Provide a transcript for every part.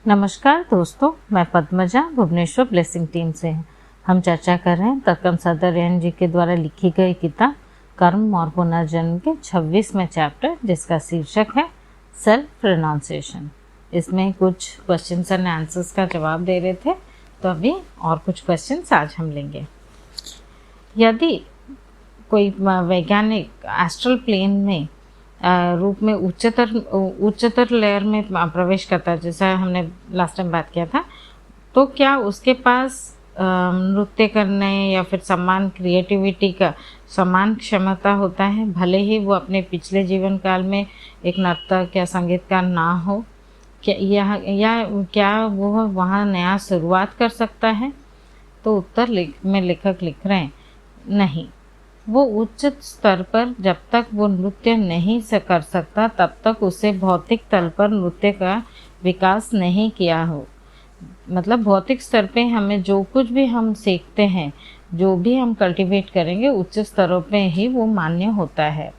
नमस्कार दोस्तों, मैं पद्मजा भुवनेश्वर ब्लेसिंग टीम से हैं। हम चर्चा कर रहे हैं तर्कम सदरयन जी के द्वारा लिखी गई किताब कर्म और पुनर्जन्म के 26वें चैप्टर, जिसका शीर्षक है सेल्फ रिनाउंसिएशन। इसमें कुछ क्वेश्चंस एंड आंसर्स का जवाब दे रहे थे, तो अभी और कुछ क्वेश्चंस आज हम लेंगे। यदि कोई वैज्ञानिक एस्ट्रल प्लेन में रूप में उच्चतर लेयर में प्रवेश करता है, जैसा हमने लास्ट टाइम बात किया था, तो क्या उसके पास नृत्य करने या फिर समान क्रिएटिविटी का समान क्षमता होता है, भले ही वो अपने पिछले जीवन काल में एक नर्तक या संगीतकार ना हो? क्या वो वहाँ नया शुरुआत कर सकता है? तो उत्तर लेखक लिख रहे हैं, नहीं। वो उच्च स्तर पर जब तक वो नृत्य नहीं कर सकता, तब तक उसे भौतिक तल पर नृत्य का विकास नहीं किया हो। मतलब भौतिक स्तर पे हमें जो कुछ भी हम सीखते हैं, जो भी हम कल्टीवेट करेंगे, उच्च स्तरों पे ही वो मान्य होता है।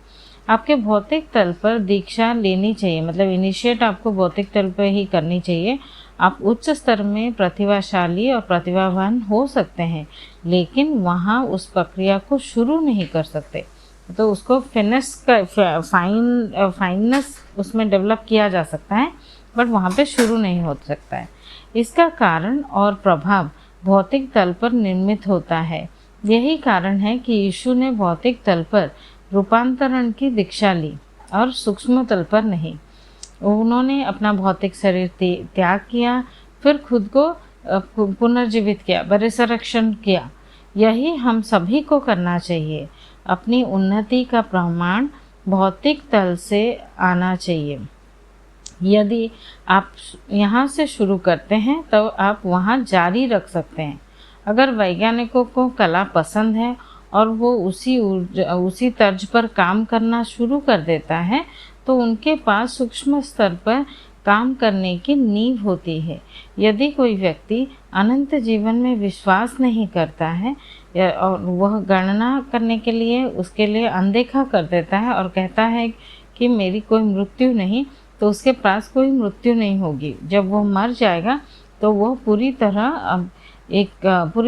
आपके भौतिक तल पर दीक्षा लेनी चाहिए, मतलब इनिशिएट आपको भौतिक तल पर ही करनी चाहिए। आप उच्च स्तर में प्रतिभाशाली और प्रतिभावान हो सकते हैं, लेकिन वहाँ उस प्रक्रिया को शुरू नहीं कर सकते। तो उसको फाइननेस उसमें डेवलप किया जा सकता है, बट वहाँ पे शुरू नहीं हो सकता है। इसका कारण और प्रभाव भौतिक तल पर निर्मित होता है। यही कारण है कि यीशु ने भौतिक तल पर रूपांतरण की दीक्षा ली और सूक्ष्म तल पर नहीं। उन्होंने अपना भौतिक शरीर त्याग किया, फिर खुद को पुनर्जीवित किया, रिसरेक्शन किया। यही हम सभी को करना चाहिए। अपनी उन्नति का प्रमाण भौतिक तल से आना चाहिए। यदि आप यहाँ से शुरू करते हैं तो आप वहाँ जारी रख सकते हैं। अगर वैज्ञानिकों को कला पसंद है और वो उसी तर्ज पर काम करना शुरू कर देता है, तो उनके पास सूक्ष्म स्तर पर काम करने की नींव होती है। यदि कोई व्यक्ति अनंत जीवन में विश्वास नहीं करता है और वह गणना करने के लिए उसके लिए अनदेखा कर देता है और कहता है कि मेरी कोई मृत्यु नहीं, तो उसके पास कोई मृत्यु नहीं होगी। जब वो मर जाएगा तो वह पूरी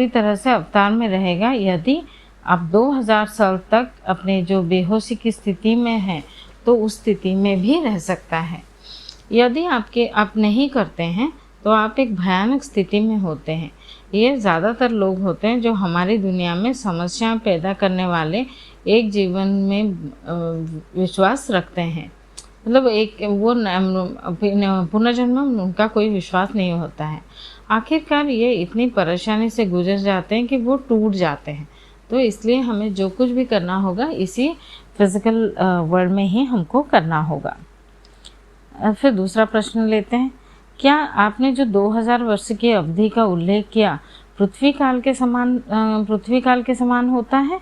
तरह से अवतार में रहेगा। यदि आप 2000 साल तक अपने जो बेहोशी की स्थिति में हैं, तो उस स्थिति में भी रह सकता है। यदि आप नहीं करते हैं तो आप एक भयानक स्थिति में होते हैं। ये ज़्यादातर लोग होते हैं जो हमारी दुनिया में समस्याएं पैदा करने वाले एक जीवन में विश्वास रखते हैं। मतलब वो पुनर्जन्म में उनका कोई विश्वास नहीं होता है। आखिरकार ये इतनी परेशानी से गुजर जाते हैं कि वो टूट जाते हैं। तो इसलिए हमें जो कुछ भी करना होगा इसी फिजिकल वर्ल्ड में ही हमको करना होगा। फिर दूसरा प्रश्न लेते हैं, क्या आपने जो 2000 वर्ष की अवधि का उल्लेख किया पृथ्वी काल के समान होता है?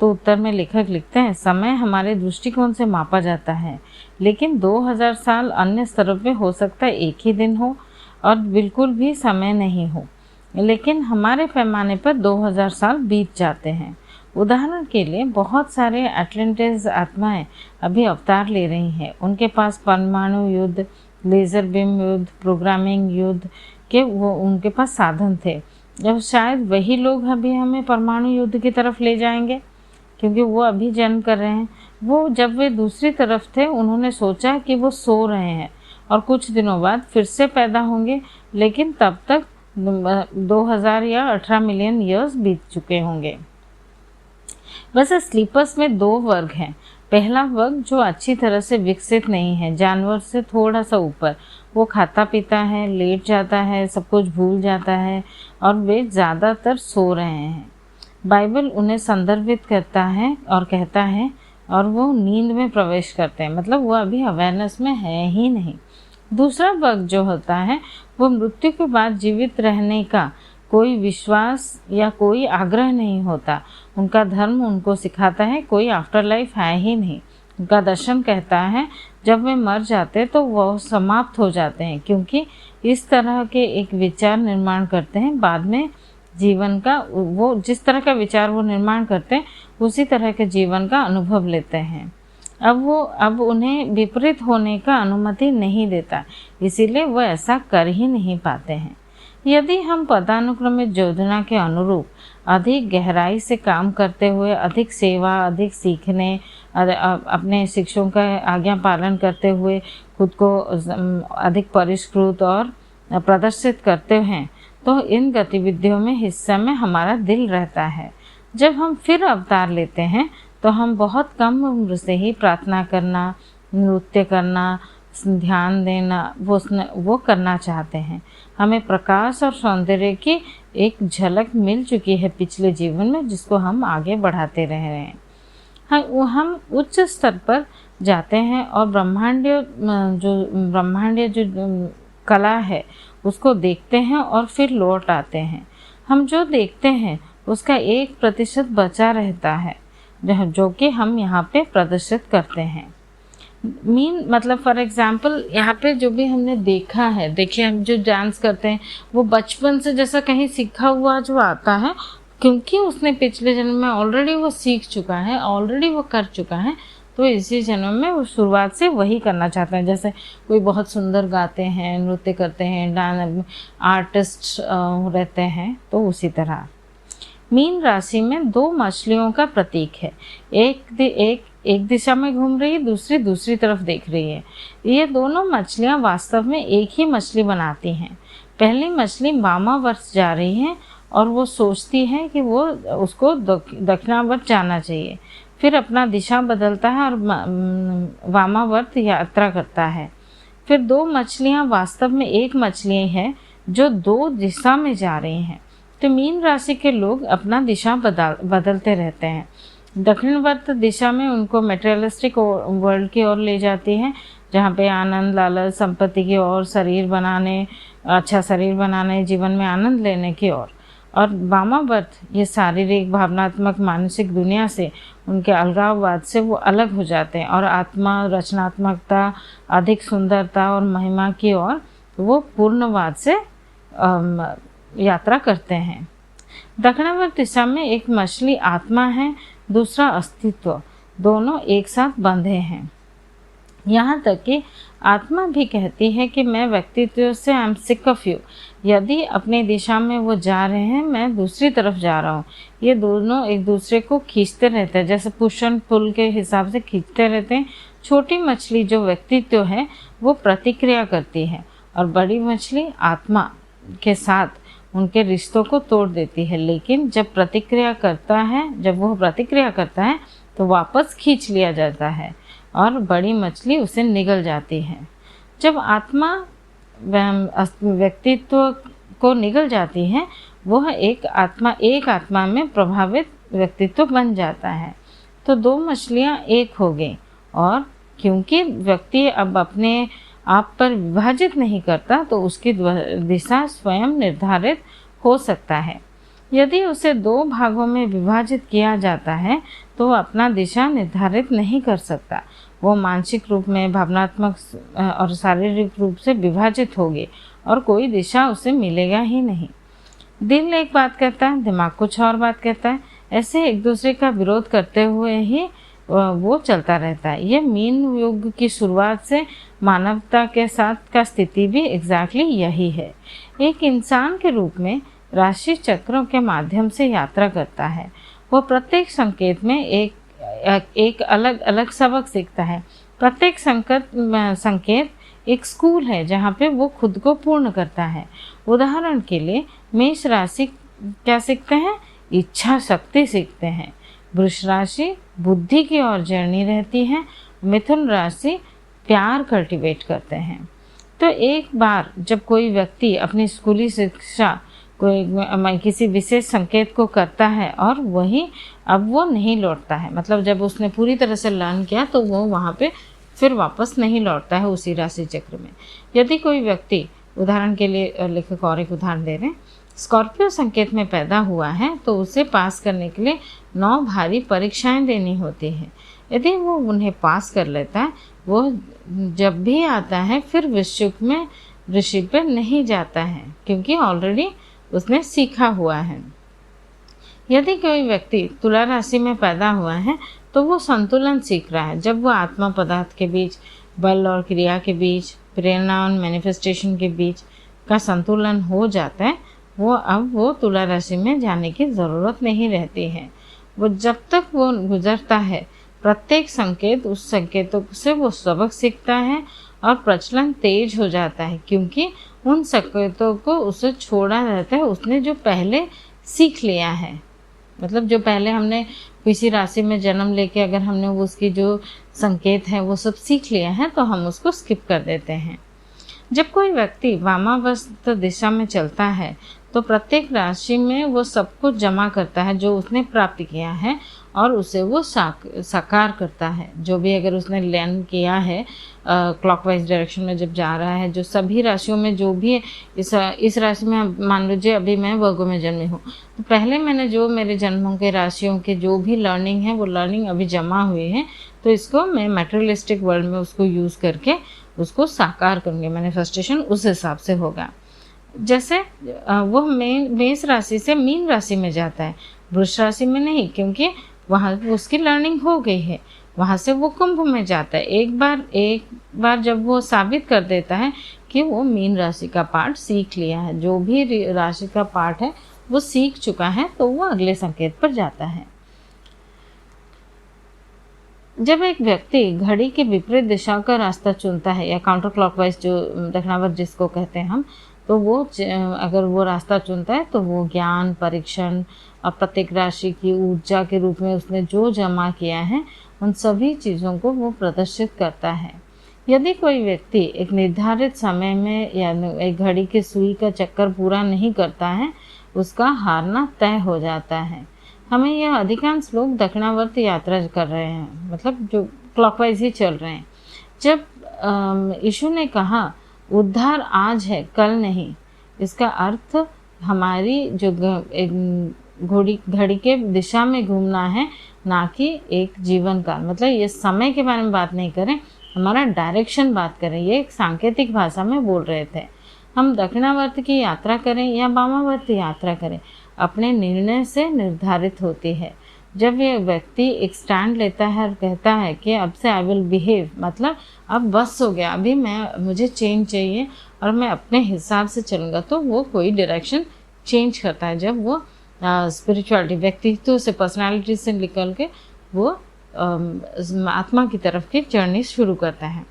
तो उत्तर में लेखक लिखते हैं, समय हमारे दृष्टिकोण से मापा जाता है, लेकिन 2000 साल अन्य स्तरों पे हो सकता है एक ही दिन हो और बिल्कुल भी समय नहीं हो, लेकिन हमारे पैमाने पर 2000 साल बीत जाते हैं। उदाहरण के लिए बहुत सारे एटलांटिस आत्माएं अभी अवतार ले रही हैं। उनके पास परमाणु युद्ध, लेज़र बीम युद्ध, प्रोग्रामिंग युद्ध के उनके पास साधन थे। जब शायद वही लोग अभी हमें परमाणु युद्ध की तरफ ले जाएंगे, क्योंकि वो अभी जन्म कर रहे हैं। वो जब वे दूसरी तरफ थे, उन्होंने सोचा कि वो सो रहे हैं और कुछ दिनों बाद फिर से पैदा होंगे, लेकिन तब तक 2000 या 18 मिलियन ईयर्स बीत चुके होंगे। वैसे स्लीपर्स में 2 वर्ग हैं। पहला वर्ग जो अच्छी तरह से विकसित नहीं है, जानवर से थोड़ा सा ऊपर। वो खाता पीता है, लेट जाता है, सब कुछ भूल जाता है और वे ज़्यादातर सो रहे हैं। बाइबल उन्हें संदर्भित करता है और कहता है और वो नींद में प्रवेश करते हैं, मतलब वो अभी अवेयरनेस में है ही नहीं। दूसरा वर्ग जो होता है वो मृत्यु के बाद जीवित रहने का कोई विश्वास या कोई आग्रह नहीं होता। उनका धर्म उनको सिखाता है कोई आफ्टर लाइफ है ही नहीं। उनका दर्शन कहता है जब वे मर जाते तो वह समाप्त हो जाते हैं, क्योंकि इस तरह के एक विचार निर्माण करते हैं बाद में जीवन का। वो जिस तरह का विचार वो निर्माण करते हैं उसी तरह के जीवन का अनुभव लेते हैं। अब उन्हें विपरीत होने का अनुमति नहीं देता, इसीलिए वो ऐसा कर ही नहीं पाते हैं। यदि हम पदानुक्रमित योजना के अनुरूप अधिक गहराई से काम करते हुए अधिक सेवा, अधिक सीखने, अपने शिक्षकों का आज्ञा पालन करते हुए खुद को अधिक परिष्कृत और प्रदर्शित करते हैं, तो इन गतिविधियों में हिस्सा में हमारा दिल रहता है। जब हम फिर अवतार लेते हैं तो हम बहुत कम उम्र से ही प्रार्थना करना, नृत्य करना, ध्यान देना वो करना चाहते हैं। हमें प्रकाश और सौंदर्य की एक झलक मिल चुकी है पिछले जीवन में, जिसको हम आगे बढ़ाते रह रहे हैं। हम उच्च स्तर पर जाते हैं और ब्रह्मांडीय जो कला है उसको देखते हैं और फिर लौट आते हैं। हम जो देखते हैं उसका 1% बचा रहता है, जो कि हम यहाँ पे प्रदर्शित करते हैं। मतलब फॉर एग्जाम्पल यहाँ पे जो भी हमने देखा है, देखिए हम जो डांस करते हैं वो बचपन से जैसा कहीं सीखा हुआ जो आता है, क्योंकि उसने पिछले जन्म में ऑलरेडी वो सीख चुका है, ऑलरेडी वो कर चुका है, तो इसी जन्म में वो शुरुआत से वही करना चाहता है। जैसे कोई बहुत सुंदर गाते हैं, नृत्य करते हैं, डांस आर्टिस्ट रहते हैं, तो उसी तरह मीन राशि में 2 मछलियों का प्रतीक है। एक दिशा में घूम रही है, दूसरी तरफ देख रही है। ये दोनों मछलियां वास्तव में एक ही मछली बनाती हैं। पहली मछली वामावर्त जा रही है और वो सोचती है कि वो उसको दक्षिणावर्त जाना चाहिए, फिर अपना दिशा बदलता है और वामावर्त यात्रा करता है। फिर 2 मछलियां वास्तव में एक मछली है जो 2 दिशा में जा रही हैं। तो मीन राशि के लोग अपना दिशा बदलते रहते हैं। दक्षिणवर्त दिशा में उनको मटेरियलिस्टिक वर्ल्ड की ओर ले जाती है, जहाँ पे आनंद, लालच, संपत्ति की ओर, अच्छा शरीर बनाने, जीवन में आनंद लेने की ओर। और वामावर्त ये शारीरिक, भावनात्मक, मानसिक दुनिया से, उनके अलगाववाद से वो अलग हो जाते हैं और आत्मा, रचनात्मकता, अधिक सुंदरता और महिमा की ओर वो पूर्णवाद से यात्रा करते हैं। दक्षिणावर्त दिशा में एक मछली आत्मा है, दूसरा अस्तित्व, दोनों एक साथ बंधे हैं। यहाँ तक कि आत्मा भी कहती है कि मैं व्यक्तित्व से I am sick of you. यदि अपनी दिशा में वो जा रहे हैं, मैं दूसरी तरफ जा रहा हूँ, ये दोनों एक दूसरे को खींचते रहते हैं, जैसे पुश एंड पुल के हिसाब से खींचते रहते हैं। छोटी मछली जो व्यक्तित्व है वो प्रतिक्रिया करती है और बड़ी मछली आत्मा के साथ उनके रिश्तों को तोड़ देती है। लेकिन जब वो प्रतिक्रिया करता है तो वापस खींच लिया जाता है और बड़ी मछली उसे निगल जाती है। जब आत्मा व्यक्तित्व को निगल जाती है, वह एक आत्मा में प्रभावित व्यक्तित्व बन जाता है। तो 2 मछलियां एक हो गई, और क्योंकि व्यक्ति अब अपने आप पर विभाजित नहीं करता, तो उसकी दिशा स्वयं निर्धारित हो सकता है। यदि उसे 2 भागों में विभाजित किया जाता है तो वह अपना दिशा निर्धारित नहीं कर सकता। वो मानसिक रूप में, भावनात्मक और शारीरिक रूप से विभाजित होगी और कोई दिशा उसे मिलेगा ही नहीं। दिल एक बात कहता है, दिमाग कुछ और बात कहता है। ऐसे एक दूसरे का विरोध करते हुए ही वो चलता रहता है। यह मीन युग की शुरुआत से मानवता के साथ का स्थिति भी एग्जैक्टली यही है। एक इंसान के रूप में राशि चक्रों के माध्यम से यात्रा करता है। वो प्रत्येक संकेत में एक अलग अलग सबक सीखता है। प्रत्येक संकेत एक स्कूल है जहाँ पे वो खुद को पूर्ण करता है। उदाहरण के लिए मेष राशि क्या सीखते हैं? इच्छा शक्ति सीखते हैं। वृष राशि बुद्धि की ओर जर्नी रहती है। मिथुन राशि प्यार कल्टीवेट करते हैं। तो एक बार जब कोई व्यक्ति अपनी स्कूली शिक्षा किसी विशेष संकेत को करता है और वही अब वो नहीं लौटता है, मतलब जब उसने पूरी तरह से लर्न किया तो वो वहाँ पे फिर वापस नहीं लौटता है उसी राशि चक्र में। यदि कोई व्यक्ति, उदाहरण के लिए लेखक और एक उदाहरण दे रहे हैं, स्कॉर्पियो संकेत में पैदा हुआ है तो उसे पास करने के लिए 9 भारी परीक्षाएं देनी होती है। यदि वो उन्हें पास कर लेता है, वो जब भी आता है फिर विश्व में ऋषि पे नहीं जाता है, क्योंकि ऑलरेडी उसने सीखा हुआ है। यदि कोई व्यक्ति तुला राशि में पैदा हुआ है तो वो संतुलन सीख रहा है। जब वो आत्मा पदार्थ के बीच, बल और क्रिया के बीच, प्रेरणा और मैनिफेस्टेशन के बीच का संतुलन हो जाता है, वो तुला राशि में जाने की ज़रूरत नहीं रहती है। वो जब तक वो गुजरता है, प्रत्येक संकेत, उस संकेतों से वो सबक सीखता है और प्रचलन तेज हो जाता है, क्योंकि उन संकेतों को उसे छोड़ा रहता है, उसने जो पहले सीख लिया है। मतलब जो पहले हमने किसी राशि में जन्म लेके अगर हमने उसकी जो संकेत है वो सब सीख लिया है तो हम उसको स्किप कर देते हैं। जब कोई व्यक्ति वामावस्थ दिशा में चलता है तो प्रत्येक राशि में वो सब कुछ जमा करता है जो उसने प्राप्त किया है और उसे वो साकार करता है। जो भी अगर उसने लर्न किया है क्लॉकवाइज डायरेक्शन में जब जा रहा है, जो सभी राशियों में जो भी इस राशि में, मान लीजिए अभी मैं वर्गो में जन्मी हूँ, तो पहले मैंने जो मेरे जन्मों के राशियों के जो भी लर्निंग है वो लर्निंग अभी जमा हुई है, तो इसको मैं मटेरियलिस्टिक वर्ल्ड में उसको यूज़ करके उसको साकार करूँगी। मैनिफेस्टेशन उस हिसाब से होगा। जैसे वो मेष राशि से मीन राशि में जाता है, वृष राशि में नहीं, क्योंकि वहाँ उसकी लर्निंग हो गई है। वहाँ से वो कुंभ में जाता है। एक बार जब वो साबित कर देता है कि वो मीन राशि का पार्ट सीख लिया है, जो भी राशि का पार्ट है वो सीख चुका है, तो वो अगले संकेत पर जाता है। जब एक व्यक्ति घड़ी के विपरीत दिशा का रास्ता चुनता है, या काउंटर क्लॉकवाइज जो दक्षिणावर्त जिसको कहते हैं हम, तो वो अगर वो रास्ता चुनता है तो वो ज्ञान, परीक्षण और प्रत्येक राशि की ऊर्जा के रूप में उसने जो जमा किया है उन सभी चीज़ों को वो प्रदर्शित करता है। यदि कोई व्यक्ति एक निर्धारित समय में या एक घड़ी की सुई का चक्कर पूरा नहीं करता है, उसका हारना तय हो जाता है। हमें यह अधिकांश लोग दक्षिणावर्त यात्रा कर रहे हैं, मतलब जो क्लॉकवाइज ही चल रहे हैं। जब यीशु ने कहा उद्धार आज है कल नहीं, इसका अर्थ हमारी जो घड़ी के दिशा में घूमना है, ना कि एक जीवन काल। मतलब ये समय के बारे में बात नहीं करें, हमारा डायरेक्शन बात करें। ये एक सांकेतिक भाषा में बोल रहे थे। हम दक्षिणावर्त की यात्रा करें या वामावर्त यात्रा करें, अपने निर्णय से निर्धारित होती है। जब ये व्यक्ति एक स्टैंड लेता है और कहता है कि अब से आई विल बिहेव, मतलब अब बस हो गया, अभी मुझे चेंज चाहिए और मैं अपने हिसाब से चलूँगा, तो वो कोई डायरेक्शन चेंज करता है। जब वो स्पिरिचुअलिटी, व्यक्तित्व से, पर्सनालिटी से निकल के वो आत्मा की तरफ की जर्नी शुरू करता है।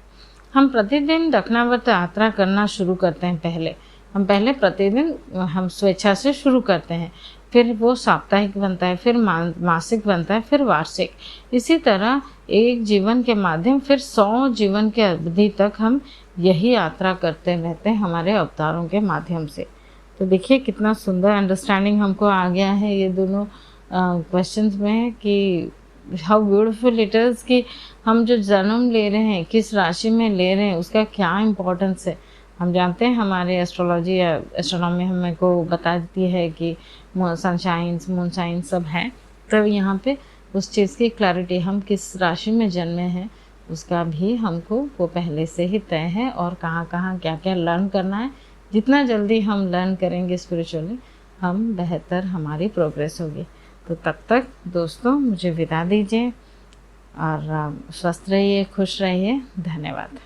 हम प्रतिदिन दक्षिणावर्त यात्रा करना शुरू करते हैं। हम पहले प्रतिदिन हम स्वेच्छा से शुरू करते हैं, फिर वो साप्ताहिक बनता है, फिर मासिक बनता है, फिर वार्षिक। इसी तरह एक जीवन के माध्यम फिर 100 जीवन के अवधि तक हम यही यात्रा करते रहते हैं हमारे अवतारों के माध्यम से। तो देखिए कितना सुंदर अंडरस्टैंडिंग हमको आ गया है ये दोनों क्वेश्चंस में, कि हाउ ब्यूटीफुल इट इज़ कि हम जो जन्म ले रहे हैं, किस राशि में ले रहे हैं, उसका क्या इम्पोर्टेंस है। हम जानते हैं हमारे एस्ट्रोलॉजी या एस्ट्रोनॉमी हमें को बता देती है कि सनशाइन्स, मून साइंस सब है। तो यहाँ पे उस चीज़ की क्लैरिटी, हम किस राशि में जन्मे हैं उसका भी हमको वो पहले से ही तय है, और कहाँ कहाँ क्या क्या लर्न करना है। जितना जल्दी हम लर्न करेंगे स्पिरिचुअली, हम बेहतर हमारी प्रोग्रेस होगी। तो तब तक दोस्तों मुझे विदा दीजिए और स्वस्थ रहिए, खुश रहिए। धन्यवाद।